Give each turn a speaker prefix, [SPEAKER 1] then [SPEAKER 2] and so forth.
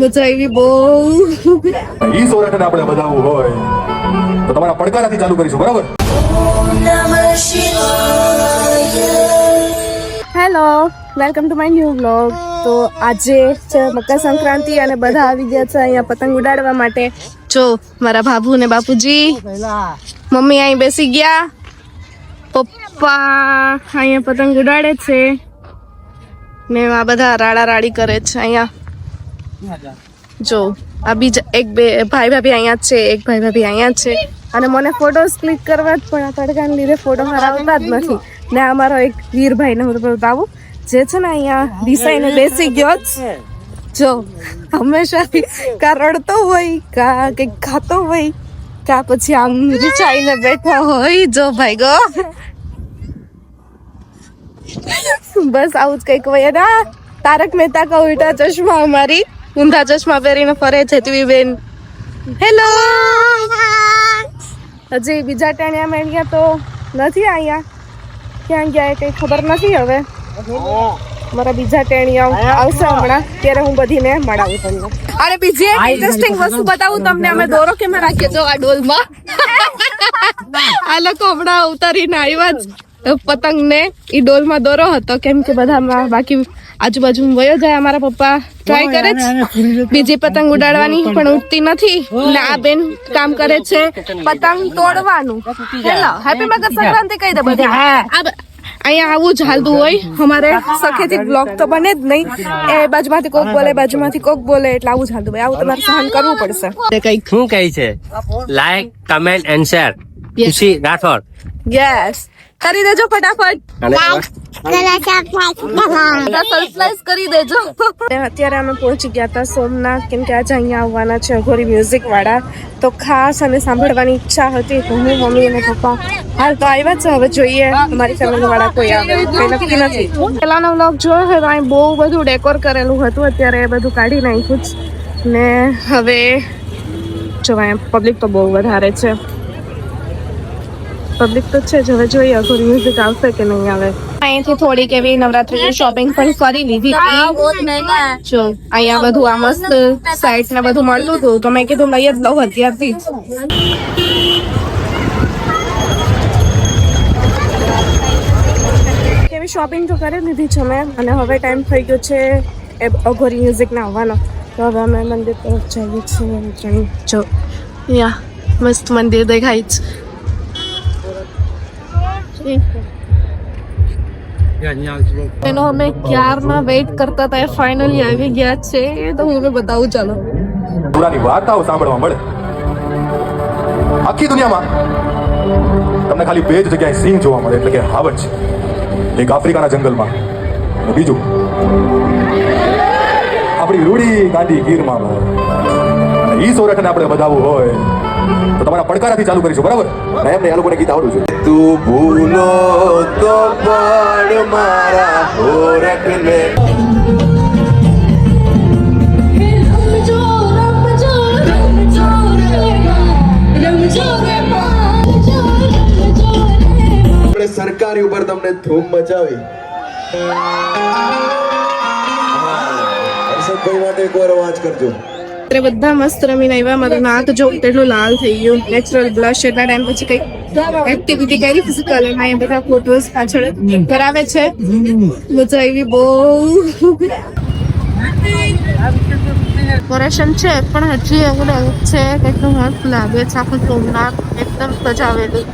[SPEAKER 1] મજા આવી બહુ.
[SPEAKER 2] ઈ સોરઠને આપણે બધાવું હોય તો તમારા પડકારાથી ચાલુ કરીશું, બરાબર?
[SPEAKER 1] Hello, welcome to my new vlog. તો આજે છે મકર સંક્રાંતિ અને બધા આવી ગયા છે અહીંયા પતંગ ઉડાડવા માટે. જો મારા બાબુ ને બાપુજી, મમ્મી અહીં બેસી ગયા, પપ્પા અહીંયા પતંગ ઉડાડે છે ને આ બધા રાડા રાડી કરે છે અહીંયા. જો આ બીજા એક બે ભાઈ ભાભી અહીંયા જ છે, એક ભાઈ ભાભી અહીંયા જ છે. અને મને ફોટોસ ક્લિક કરવા જ પણ આ તડકાને લીધે ફોટો મારા આવતા જ નથી. ને અમારો એક વીરભાઈ ને હું તો બતાવું જે છે ને અહીંયા દિસાઈને બેસી ગયો જ. જો હંમેશા કા રડતો હોય કા કંઈક ખાતો હોય કા પછી આમ રીચાઈને બેઠા હોય. જો ભાઈ ગો બસ આવું જ કંઈક હોય. ના તારક મહેતા કા ઉલ્ટા ચશ્મા અમારી ઊંધા ચશ્મા પહેરીને ફરે છે ટીવી બેન. હેલો, હજી બીજા ટાણિયા મેણિયા તો નથી અહીંયા, ક્યાં ગયા કઈ ખબર નથી. હવે મારા બીજા ટેણિયા આવશે હમણાં, ત્યારે હું બધીને મળાવું તમને. અને બીજી એક ઇન્ટરેસ્ટિંગ વસ્તુ બતાવું તમને. અમે દોરો કેમ રાખીએ જો આ ડોલમાં. આ લોકો હમણાં ઉતારીને આવ્યા જ પતંગ ને ઈ ડોલમાં દોરો હતો, કેમ કે બધા બાકી આજુબાજુ વયો જાય. અમારા પપ્પા ટ્રાય કરે છે બીજી પતંગ ઉડાડવાની પણ ઉડતી નથી. ને આ બેન કામ કરે છે પતંગ તોડવાનું. હેલો, હેપી મકર સંક્રાંતિ કહી દે બધા. અહીંયા આવું જ હાલતું હોય અમારે. સખેથી બ્લોગ તો બને જ નહીં, એ બાજુમાંથી કોક બોલે બાજુમાંથી કોક બોલે, એટલે આવું જ હાલતું હોય. આવું તમારે સહન કરવું પડશે.
[SPEAKER 3] કઈક શું કહે છે? Like, comment and share. ખુશી રાઠોડ
[SPEAKER 1] યસ કરી દેજો ફટાફટ. સરપ્રાઈઝ કરી દેજો. અત્યારે અમે પહોંચી ગયા હતા સોમનાથ, કેમ કે આજે અહીંયા આવવાના છે અઘોરી મ્યુઝિક વાળા. તો ખાસ અને સાંભળવાની ઈચ્છા હતી તો હું, મમ્મી અને પપ્પા હાલ તો આવ્યા છે. હવે જોઈએ અમારી ફેમિલી વાળા કોઈ આવે કઈ નક્કી નથી. પેલાનો વ્લોગ જોયો હોય તો અહીં બહુ બધું ડેકોર કરેલું હતું, અત્યારે એ બધું કાઢી નાખ્યું જ. ને હવે જો અહીંયા પબ્લિક તો બહુ વધારે છે. પબ્લિક તો છે જ. હવે જોઈએ અઘોરી મ્યુઝિક આવશે કે નહીં આવે. અહીંથી થોડીક એવી નવરાત્રીની શોપિંગ પણ કરી લીધી હતી. જો અહીંયા બધું આ મસ્ત સાઈડ ને બધું મળતું હતું તો મેં કીધું લઈ જ લઉં અત્યારથી જ. એવી શોપિંગ તો કરી લીધી છે મેં, અને હવે ટાઈમ થઈ ગયો છે એ અઘોરી મ્યુઝિકને આવવાનો. તો હવે અમે મંદિર તરફ જઈએ છીએ. જો યા મસ્ત મંદિર દેખાય છે. એનો અમે ક્યારના વેઇટ કરતા હતા, ફાઇનલી આવી ગયા છે. તો હું બતાવું ચાલો.
[SPEAKER 2] પુરાની વાર્તાઓ સાંભળવા મળે આખી દુનિયામાં. તમને ખાલી બે જ જગ્યાએ સિંહ જોવા મળે, એટલે કે હાવજ. એક આફ્રિકાના જંગલમાં, બીજું આપણી રૂડી ગાંડી ગીરમાં. ઈ સોરઠને આપણે બધાવું હોય તો તમારા પડકારાથી ચાલુ કરીશું, બરાબર? એમને એ લોકોને ગીત આવડું છે. તું ભૂલો તો પડ મારા સોરઠને.
[SPEAKER 4] આપણે સરકારી ઉપર તમને ધૂમ મચાવી. હર્ષદભાઈ માટે એકવાર અવાજ કરજો.
[SPEAKER 1] બધા મસ્ત રમીને આવ્યા. મારું નાક જો તેટલું લાલ થઈ ગયું. નેચરલ બ્લશ એટલા ટાઈમ પછી કઈ એક્ટિવિટી કરી ફિઝિકલ. અહીંયા બધા ફોટોસ પાછળ કરાવે છે. મજા આવી બહુ. ડેકોરેશન છે પણ હજી એવું છે કેટલું મસ્ત લાગે છે. આખું સોમનાથ એકદમ સજાવેલું.